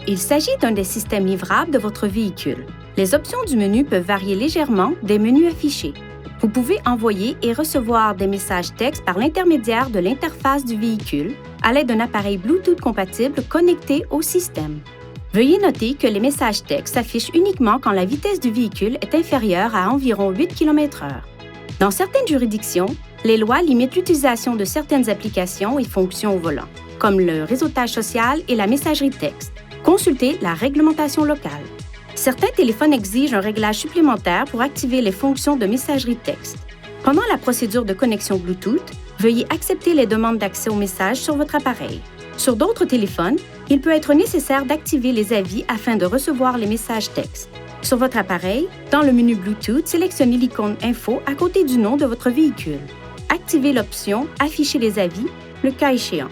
Il s'agit d'un des systèmes livrables de votre véhicule. Les options du menu peuvent varier légèrement des menus affichés. Vous pouvez envoyer et recevoir des messages textes par l'intermédiaire de l'interface du véhicule à l'aide d'un appareil Bluetooth compatible connecté au système. Veuillez noter que les messages textes s'affichent uniquement quand la vitesse du véhicule est inférieure à environ 8 km/h. Dans certaines juridictions, les lois limitent l'utilisation de certaines applications et fonctions au volant, comme le réseautage social et la messagerie texte. Consultez la réglementation locale. Certains téléphones exigent un réglage supplémentaire pour activer les fonctions de messagerie texte. Pendant la procédure de connexion Bluetooth, veuillez accepter les demandes d'accès aux messages sur votre appareil. Sur d'autres téléphones, il peut être nécessaire d'activer les avis afin de recevoir les messages texte. Sur votre appareil, dans le menu Bluetooth, sélectionnez l'icône Info à côté du nom de votre véhicule. Activez l'option Afficher les avis, le cas échéant.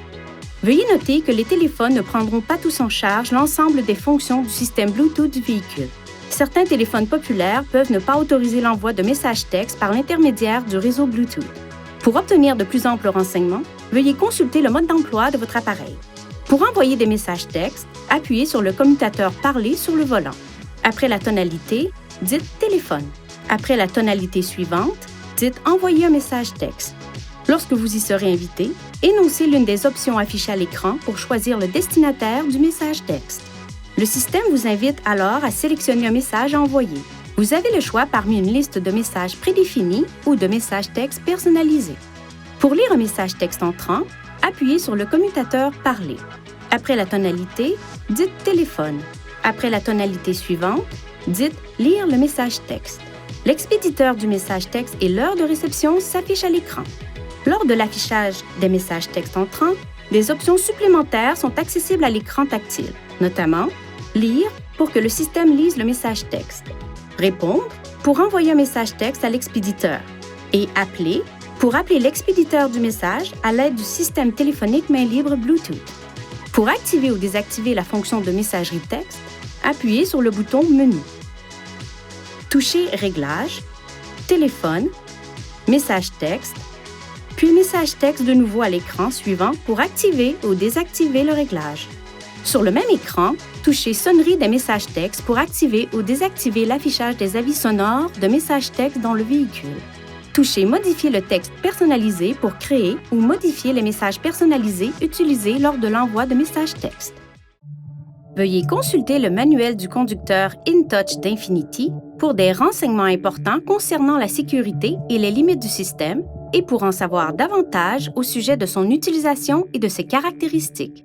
Veuillez noter que les téléphones ne prendront pas tous en charge l'ensemble des fonctions du système Bluetooth du véhicule. Certains téléphones populaires peuvent ne pas autoriser l'envoi de messages textes par l'intermédiaire du réseau Bluetooth. Pour obtenir de plus amples renseignements, veuillez consulter le mode d'emploi de votre appareil. Pour envoyer des messages textes, appuyez sur le commutateur Parler sur le volant. Après la tonalité, dites Téléphone. Après la tonalité suivante, dites Envoyer un message texte. Lorsque vous y serez invité, énoncez l'une des options affichées à l'écran pour choisir le destinataire du message texte. Le système vous invite alors à sélectionner un message à envoyer. Vous avez le choix parmi une liste de messages prédéfinis ou de messages textes personnalisés. Pour lire un message texte entrant, appuyez sur le commutateur Parler. Après la tonalité, dites Téléphone. Après la tonalité suivante, dites Lire le message texte. L'expéditeur du message texte et l'heure de réception s'affichent à l'écran. Lors de l'affichage des messages textes entrants, des options supplémentaires sont accessibles à l'écran tactile, notamment Lire pour que le système lise le message texte, Répondre pour envoyer un message texte à l'expéditeur et Appeler pour appeler l'expéditeur du message à l'aide du système téléphonique main libre Bluetooth. Pour activer ou désactiver la fonction de messagerie texte, appuyez sur le bouton Menu. Touchez Réglages, Téléphone, Message texte, puis message texte de nouveau à l'écran suivant pour activer ou désactiver le réglage. Sur le même écran, touchez Sonnerie des messages textes pour activer ou désactiver l'affichage des avis sonores de messages textes dans le véhicule. Touchez Modifier le texte personnalisé pour créer ou modifier les messages personnalisés utilisés lors de l'envoi de messages textes. Veuillez consulter le manuel du conducteur InTouch d'Infinity pour des renseignements importants concernant la sécurité et les limites du système et pour en savoir davantage au sujet de son utilisation et de ses caractéristiques.